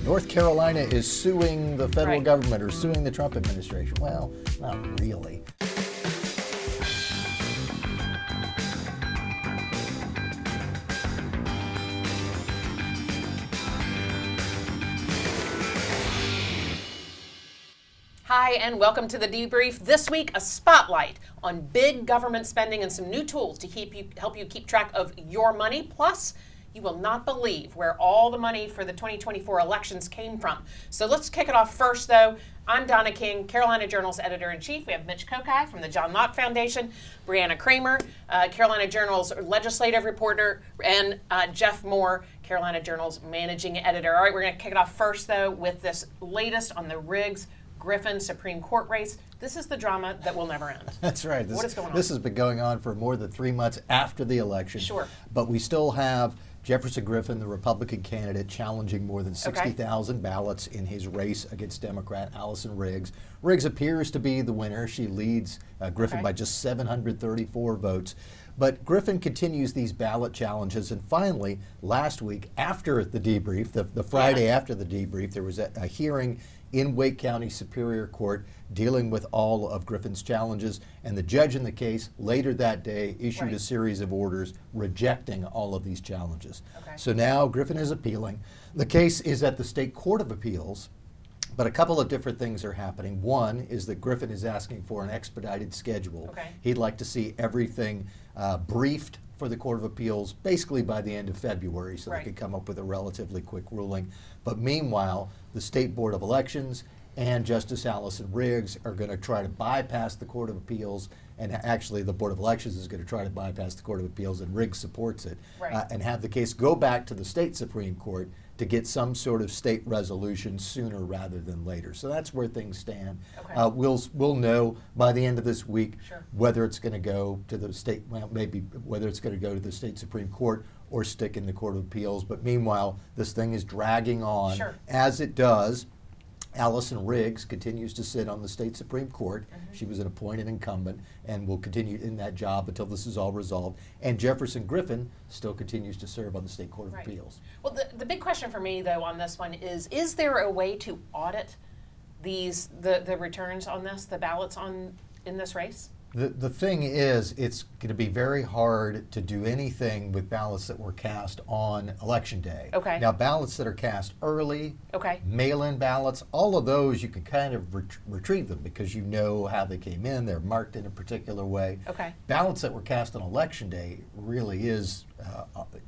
North Carolina is suing the federal government or suing the Trump administration. Well, not really. Hi, and welcome to the Debrief. This week, a spotlight on big government spending and some new tools to help you keep track of your money. Plus, you will not believe where all the money for the 2024 elections came from. So let's kick it off first, though. I'm Donna King, Carolina Journal's editor-in-chief. We have Mitch Kokai from the John Locke Foundation, Brianna Kramer, Carolina Journal's legislative reporter, and Jeff Moore, Carolina Journal's managing editor. All right, we're going to kick it off first, though, with this latest on the Griffin Supreme Court race. This is the drama that will never end. That's right. What is going on? This has been going on for more than 3 months after the election. Sure. But we still have Jefferson Griffin, the Republican candidate, challenging more than 60,000 ballots in his race against Democrat Allison Riggs. Riggs appears to be the winner. She leads Griffin by just 734 votes. But Griffin continues these ballot challenges, and finally, last week, after the debrief, the Friday after the debrief, there was a hearing in Wake County Superior Court dealing with all of Griffin's challenges, and the judge in the case later that day issued a series of orders rejecting all of these challenges. So now Griffin is appealing. The case is at the State Court of Appeals, but a couple of different things are happening. One is that Griffin is asking for an expedited schedule. He'd like to see everything briefed for the Court of Appeals basically by the end of February so they could come up with a relatively quick ruling. But meanwhile, the State Board of Elections and Justice Allison Riggs are going to try to bypass the Court of Appeals, and actually the Board of Elections is going to try to bypass the Court of Appeals, and Riggs supports it, and have the case go back to the state Supreme Court to get some sort of state resolution sooner rather than later. So that's where things stand. We'll know by the end of this week whether it's going to go to the state, well, maybe whether it's going to go to the state Supreme Court or stick in the Court of Appeals. But meanwhile, this thing is dragging on. As it does, Allison Riggs continues to sit on the state Supreme Court. She was an appointed incumbent and will continue in that job until this is all resolved. And Jefferson Griffin still continues to serve on the State Court of Appeals. Well, the big question for me, though, on this one is there a way to audit the returns on this, the ballots in this race? The thing is, it's going to be very hard to do anything with ballots that were cast on Election Day. Now, ballots that are cast early, mail-in ballots, all of those you can kind of retrieve them because you know how they came in. They're marked in a particular way. Ballots that were cast on Election Day really is,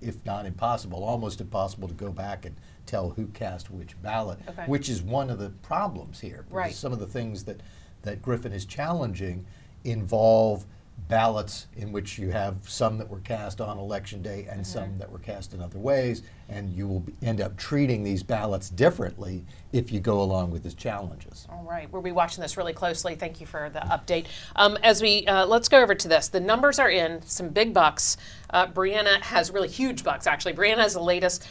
if not impossible, almost impossible to go back and tell who cast which ballot, which is one of the problems here. Because some of the things that Griffin is challenging involve ballots in which you have some that were cast on Election Day and some that were cast in other ways, and you will end up treating these ballots differently if you go along with his challenges. All right, we'll be watching this really closely. Thank you for the update. As we let's go over to this. The numbers are in, some big bucks. Brianna has really huge bucks, actually. Brianna has the latest.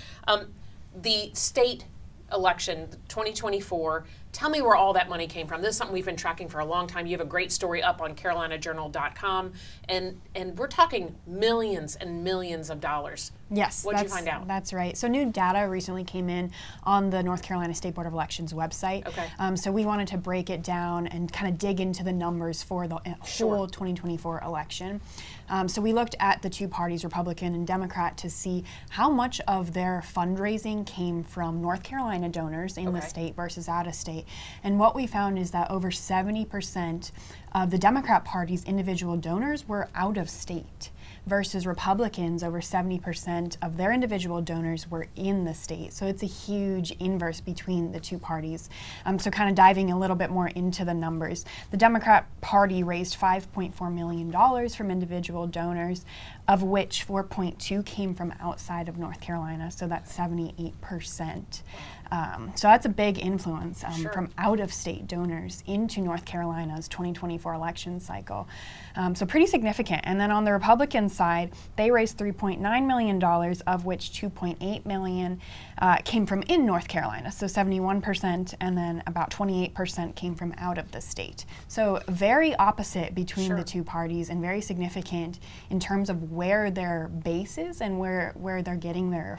The state election, 2024, tell me where all that money came from. This is something we've been tracking for a long time. You have a great story up on carolinajournal.com, and we're talking millions and millions of dollars. Yes. What did you find out? That's right. So new data recently came in on the North Carolina State Board of Elections website. So we wanted to break it down and kind of dig into the numbers for the whole 2024 election. So we looked at the two parties, Republican and Democrat, to see how much of their fundraising came from North Carolina donors in the state versus out of state. And what we found is that over 70% of the Democrat Party's individual donors were out of state, versus Republicans, over 70% of their individual donors were in the state. So it's a huge inverse between the two parties. So kind of diving a little bit more into the numbers. The Democrat Party raised $5.4 million from individual donors, of which 4.2 came from outside of North Carolina, so that's 78%. So that's a big influence from out-of-state donors into North Carolina's 2024 election cycle. So pretty significant. And then on the Republican side, they raised $3.9 million, of which $2.8 million came from in North Carolina, so 71%, and then about 28% came from out of the state. So very opposite between the two parties, and very significant in terms of where their base is and where they're getting their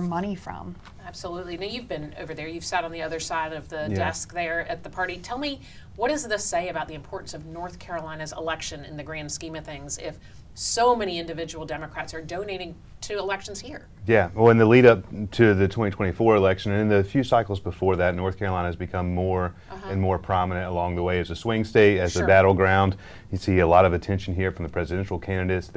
money from. Absolutely. Now, you've been Griffin over there. You've sat on the other side of the desk there at the party. Tell me, what does this say about the importance of North Carolina's election in the grand scheme of things if so many individual Democrats are donating to elections here? Yeah, well, in the lead up to the 2024 election and in the few cycles before that, North Carolina has become more and more prominent along the way as a swing state, as a battleground. You see a lot of attention here from the presidential candidates.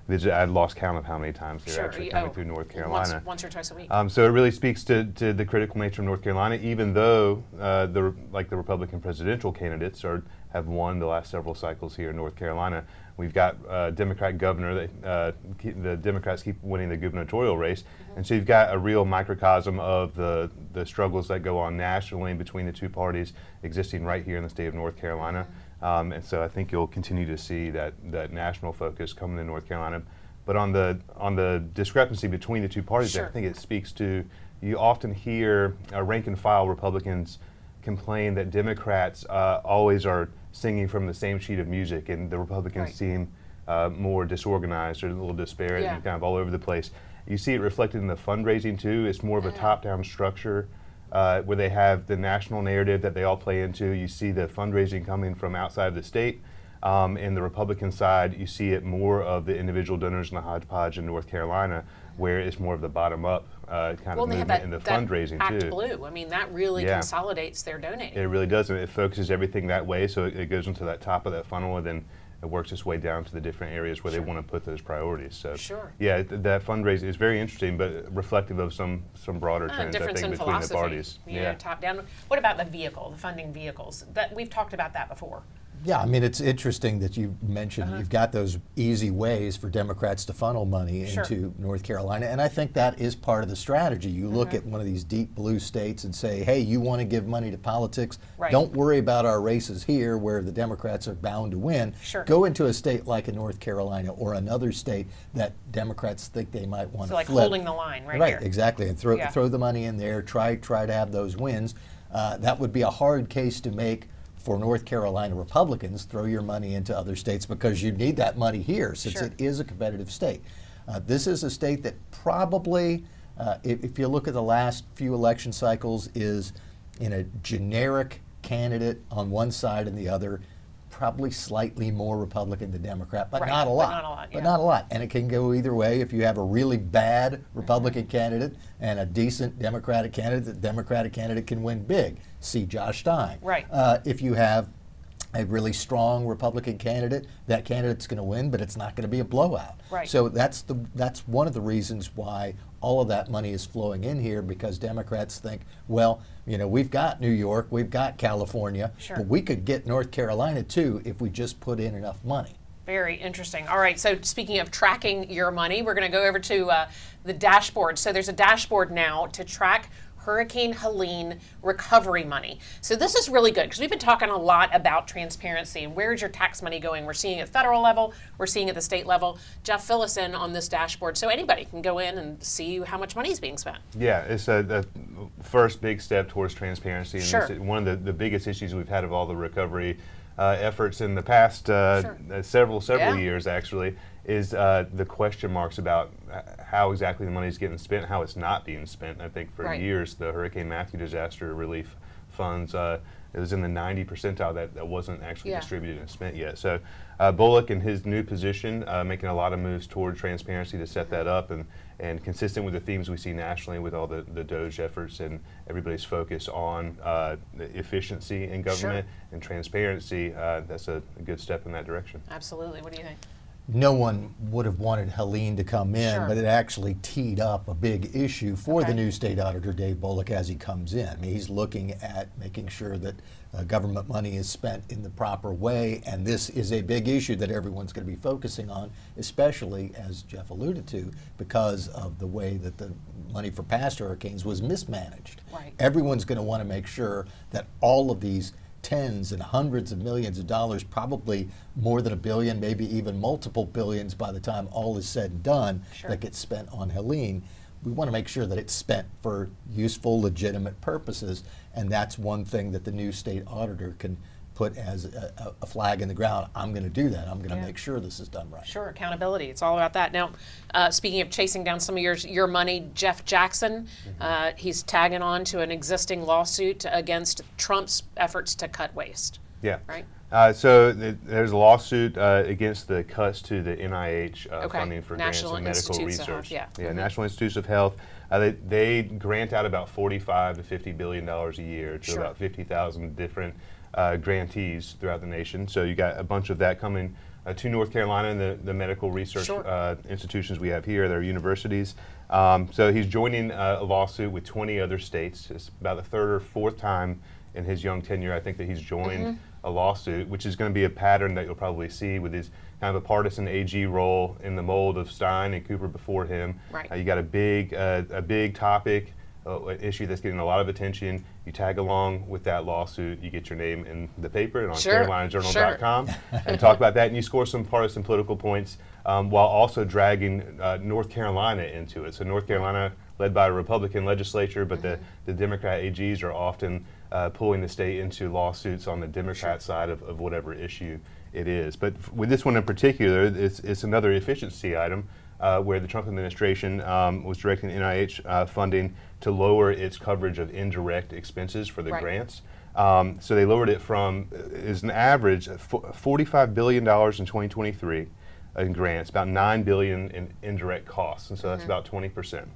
I'd lost count of how many times they're actually coming through North Carolina. Once or twice a week. So it really speaks to the critical nature of North Carolina, even though the Republican presidential candidates have won the last several cycles here in North Carolina. We've got Democrat governor. The Democrats keep winning the gubernatorial race, and so you've got a real microcosm of the struggles that go on nationally between the two parties existing right here in the state of North Carolina. And so I think you'll continue to see that national focus coming to North Carolina. But on the discrepancy between the two parties, I think it speaks to, you often hear rank and file Republicans complain that Democrats always are singing from the same sheet of music, and the Republicans seem more disorganized or a little disparate and kind of all over the place. You see it reflected in the fundraising too. It's more of a top-down structure where they have the national narrative that they all play into. You see the fundraising coming from outside of the state. In the Republican side, you see it more of the individual donors in the hodgepodge in North Carolina, where it's more of the bottom-up kind of movement in the fundraising Act too. Blue. I mean, that really consolidates their donating. It really does, and it focuses everything that way, so it goes into that top of that funnel, and then it works its way down to the different areas where they want to put those priorities. So, yeah, that fundraising is very interesting, but reflective of some broader trends, I think, between the parties. Top down. What about the vehicle, the funding vehicles? We've talked about that before. Yeah, I mean, it's interesting that you mentioned you've got those easy ways for Democrats to funnel money into North Carolina, and I think that is part of the strategy. You look at one of these deep blue states and say, hey, you want to give money to politics? Don't worry about our races here where the Democrats are bound to win. Go into a state like in North Carolina or another state that Democrats think they might want to like flip. holding the line here. Exactly, and throw the money in there, try to have those wins. That would be a hard case to make for North Carolina Republicans. Throw your money into other states because you need that money here since it is a competitive state. This is a state that probably, if you look at the last few election cycles, is in a generic candidate on one side and the other, probably slightly more Republican than Democrat, but not a lot. But not a lot. And it can go either way. If you have a really bad Republican candidate and a decent Democratic candidate, the Democratic candidate can win big. See Josh Stein. If you have a really strong Republican candidate, that candidate's going to win, but it's not going to be a blowout. So that's one of the reasons why all of that money is flowing in here, because Democrats think, well, you know, we've got New York, we've got California, but we could get North Carolina too if we just put in enough money. Very interesting. All right, so speaking of tracking your money, we're going to go over to the dashboard. So there's a dashboard now to track Hurricane Helene recovery money. So this is really good because we've been talking a lot about transparency and where's your tax money going. We're seeing it at federal level, we're seeing it at the state level. Jeff, fill us in on this dashboard so anybody can go in and see how much money is being spent. Yeah, it's the first big step towards transparency. And one of the biggest issues we've had of all the recovery efforts in the past several years actually is the question marks about how exactly the money is getting spent, how it's not being spent. I think for years the Hurricane Matthew disaster relief funds, it was in the 90 percentile that wasn't actually distributed and spent yet. So Bullock in his new position making a lot of moves toward transparency to set that up, and consistent with the themes we see nationally with all the DOGE efforts and everybody's focus on efficiency in government and transparency. That's a good step in that direction. Absolutely. What do you think? No one would have wanted Helene to come in, but it actually teed up a big issue for the new state auditor, Dave Bullock, as he comes in. I mean, he's looking at making sure that government money is spent in the proper way, and this is a big issue that everyone's going to be focusing on, especially, as Jeff alluded to, because of the way that the money for past hurricanes was mismanaged. Everyone's going to want to make sure that all of these tens and hundreds of millions of dollars, probably more than $1 billion, maybe even multiple billions by the time all is said and done, that gets spent on Helene. We want to make sure that it's spent for useful, legitimate purposes, and that's one thing that the new state auditor can put as a flag in the ground. I'm going to do that. I'm going to make sure this is done right. Sure, accountability. It's all about that. Now, speaking of chasing down some of your money, Jeff Jackson, he's tagging on to an existing lawsuit against Trump's efforts to cut waste. Yeah. Right? So there's a lawsuit against the cuts to the NIH funding for National grants and medical Institutes of research. Health, yeah. National Institutes of Health. They grant out about $45 to $50 billion a year to about 50,000 different grantees throughout the nation. So you got a bunch of that coming to North Carolina and the medical research institutions we have here, their universities. So he's joining a lawsuit with 20 other states. It's about the third or fourth time in his young tenure, I think, that he's joined a lawsuit, which is going to be a pattern that you'll probably see with his kind of a partisan AG role in the mold of Stein and Cooper before him. Right. You got a big topic, an issue that's getting a lot of attention. You tag along with that lawsuit, you get your name in the paper and on CarolinaJournal.com and talk about that, and you score some partisan political points while also dragging North Carolina into it. So North Carolina, led by a Republican legislature, but the Democrat AGs are often pulling the state into lawsuits on the Democrat side of whatever issue it is. But with this one in particular, it's another efficiency item where the Trump administration was directing NIH funding to lower its coverage of indirect expenses for the grants. So they lowered it from, is an average, $45 billion in 2023 in grants, about $9 billion in indirect costs, and so that's about 20%.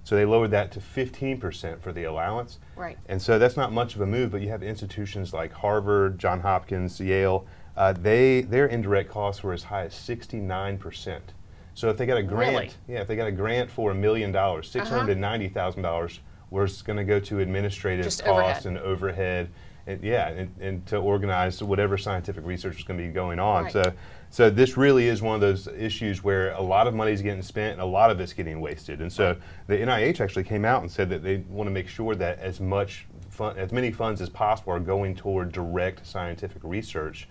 So they lowered that to 15% for the allowance. Right. And so that's not much of a move, but you have institutions like Harvard, Johns Hopkins, Yale, their indirect costs were as high as 69%. So if they got a grant, if they got a grant for $1 million, $690,000 was going to go to administrative costs and overhead, and to organize whatever scientific research is going to be going on. Right. So this really is one of those issues where a lot of money is getting spent and a lot of it's getting wasted. And so the NIH actually came out and said that they want to make sure that as many funds as possible are going toward direct scientific research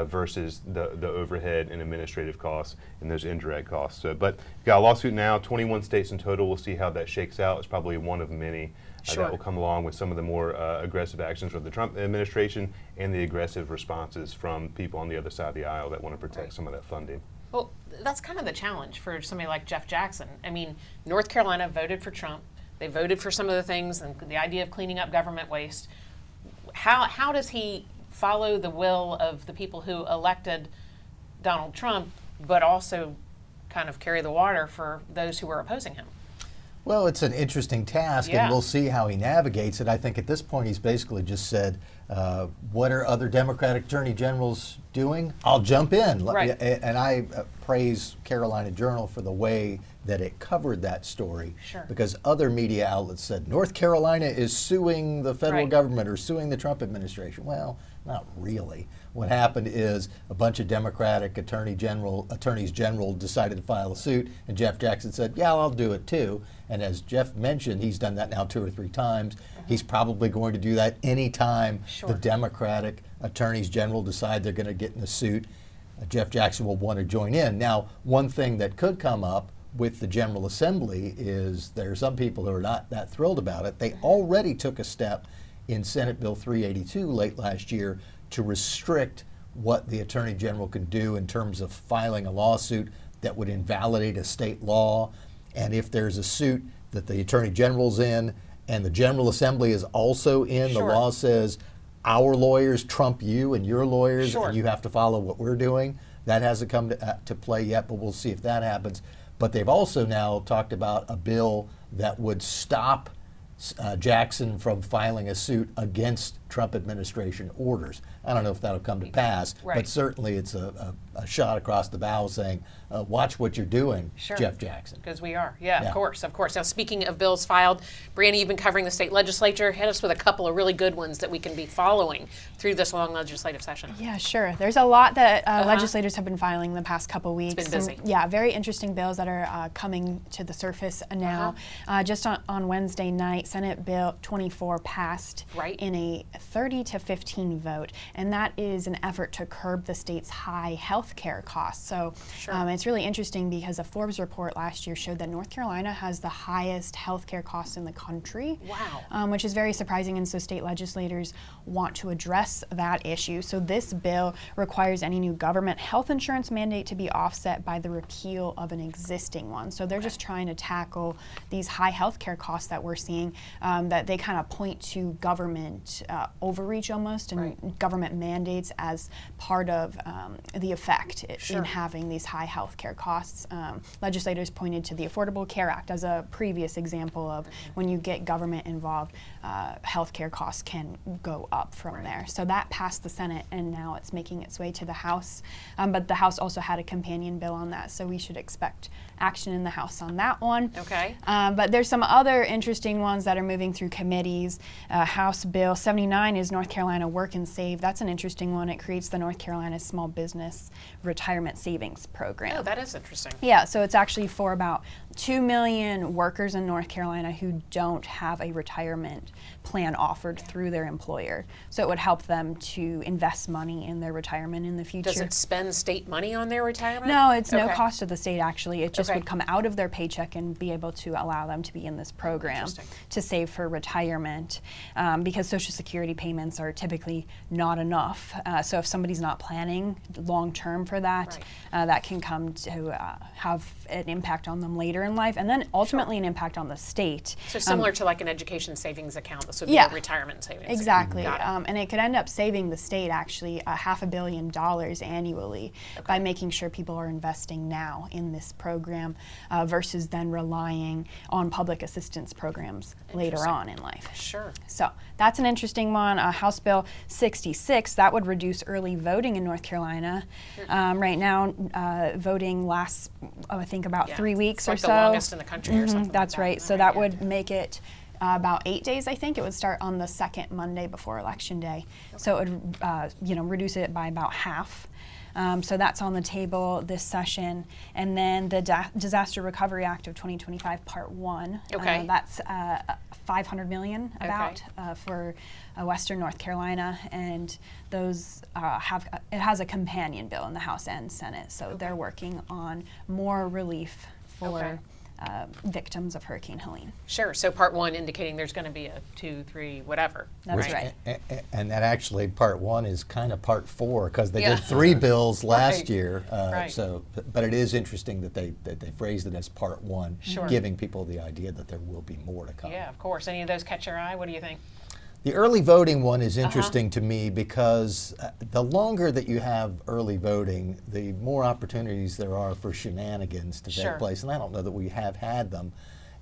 versus the overhead and administrative costs and those indirect costs. So, but you've got a lawsuit now, 21 states in total. We'll see how that shakes out. It's probably one of many that will come along with some of the more aggressive actions of the Trump administration and the aggressive responses from people on the other side of the aisle that want to protect some of that funding. Well, that's kind of the challenge for somebody like Jeff Jackson. I mean, North Carolina voted for Trump. They voted for some of the things and the idea of cleaning up government waste. How does he follow the will of the people who elected Donald Trump, but also kind of carry the water for those who were opposing him? Well, it's an interesting task, and we'll see how he navigates it. I think at this point he's basically just said, what are other Democratic attorney generals doing? I'll jump in. Right. And I praise Carolina Journal for the way that it covered that story. Because other media outlets said, North Carolina is suing the federal government or suing the Trump administration. Well, not really. What happened is a bunch of Democratic attorneys general decided to file a suit, and Jeff Jackson said, yeah, I'll do it too. And as Jeff mentioned, he's done that now 2 or 3 times. He's probably going to do that anytime the Democratic attorneys general decide they're going to get in a suit. Jeff Jackson will want to join in. Now, one thing that could come up with the General Assembly is there are some people who are not that thrilled about it. They already took a step in Senate Bill 382 late last year to restrict what the Attorney General can do in terms of filing a lawsuit that would invalidate a state law. And if there's a suit that the Attorney General's in and the General Assembly is also in, the law says our lawyers trump you and your lawyers and you have to follow what we're doing. That hasn't come to play yet, but we'll see if that happens. But they've also now talked about a bill that would stop Jackson from filing a suit against Trump administration orders. I don't know if that'll come to pass, but certainly it's a shot across the bow saying, watch what you're doing, Jeff Jackson. Because we are, of course. Now, speaking of bills filed, Brianna, you've been covering the state legislature. Hit us with a couple of really good ones that we can be following through this long legislative session. Yeah, sure. There's a lot that legislators have been filing the past couple weeks. It's been busy. Very interesting bills that are coming to the surface now. Just on Wednesday night, Senate Bill 24 passed in a 30-15 vote, and that is an effort to curb the state's high health care costs. So it's really interesting because a Forbes report last year showed that North Carolina has the highest health care costs in the country. Wow. Which is very surprising, and so state legislators want to address that issue. So this bill requires any new government health insurance mandate to be offset by the repeal of an existing one. So they're just trying to tackle these high health care costs that we're seeing, that they kind of point to government overreach almost, and government mandates as part of the effect in having these high health care costs. Legislators pointed to the Affordable Care Act as a previous example of when you get government involved, health care costs can go up from there. So that passed the Senate, and now it's making its way to the House. But the House also had a companion bill on that, so we should expect action in the House on that one. Okay. But there's some other interesting ones that are moving through committees. House Bill 79 is North Carolina Work and Save. That's an interesting one. It creates the North Carolina Small Business Retirement Savings Program. Oh, that is interesting. Yeah, so it's actually for about 2 million workers in North Carolina who don't have a retirement plan offered through their employer. So it would help them to invest money in their retirement in the future. Does it spend state money on their retirement? No, it's no cost to the state, actually. It just would come out of their paycheck and be able to allow them to be in this program to save for retirement, because Social Security payments are typically not enough. So if somebody's not planning long-term for that, that can come to have an impact on them later in life, and then ultimately an impact on the state. So similar to like an education savings account, this would be a retirement savings exactly. account. And it could end up saving the state actually $500 million annually by making sure people are investing now in this program versus then relying on public assistance programs later on in life. Sure. So that's an interesting one. House Bill 66, that would reduce early voting in North Carolina. Right now, voting lasts, I think, about 3 weeks or so. It's like the longest in the country or something. That's like right. So that would make it about 8 days, I think. It would start on the second Monday before Election Day. So it would, reduce it by about half. So that's on the table this session. And then the Disaster Recovery Act of 2025, Part 1. That's $500 million for Western North Carolina, and those it has a companion bill in the House and Senate. So they're working on more relief for victims of Hurricane Helene. Sure. So Part 1 indicating there's going to be a 2, 3, whatever. That's right. And that actually, Part 1 is kind of Part 4 because they did 3 bills last year. So, but it is interesting that they phrased it as Part 1, giving people the idea that there will be more to come. Yeah, of course. Any of those catch your eye? What do you think? The early voting one is interesting to me because the longer that you have early voting, the more opportunities there are for shenanigans to take place. And I don't know that we have had them.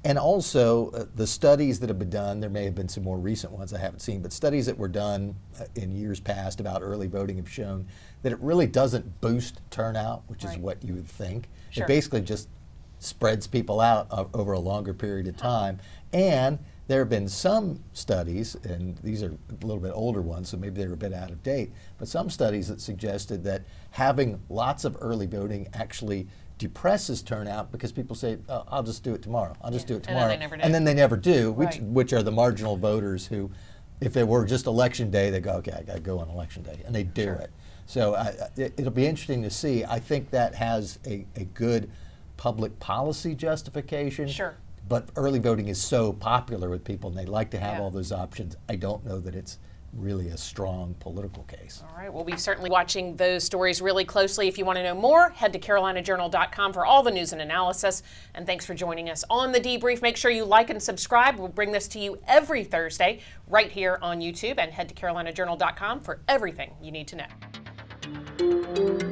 And also, the studies that have been done, there may have been some more recent ones I haven't seen, but studies that were done in years past about early voting have shown that it really doesn't boost turnout, which is what you would think. It basically just spreads people out over a longer period of time. And there have been some studies, and these are a little bit older ones, so maybe they're a bit out of date, but some studies that suggested that having lots of early voting actually depresses turnout because people say, oh, I'll just do it tomorrow. I'll just do it tomorrow. And then they never do, which are the marginal voters who, if it were just election day, they go, okay, I got to go on election day, and they do it. So it'll be interesting to see. I think that has a good public policy justification. But early voting is so popular with people, and they like to have all those options. I don't know that it's really a strong political case. All right, we'll be certainly watching those stories really closely. If you want to know more, head to carolinajournal.com for all the news and analysis. And thanks for joining us on The Debrief. Make sure you like and subscribe. We'll bring this to you every Thursday right here on YouTube. And head to carolinajournal.com for everything you need to know.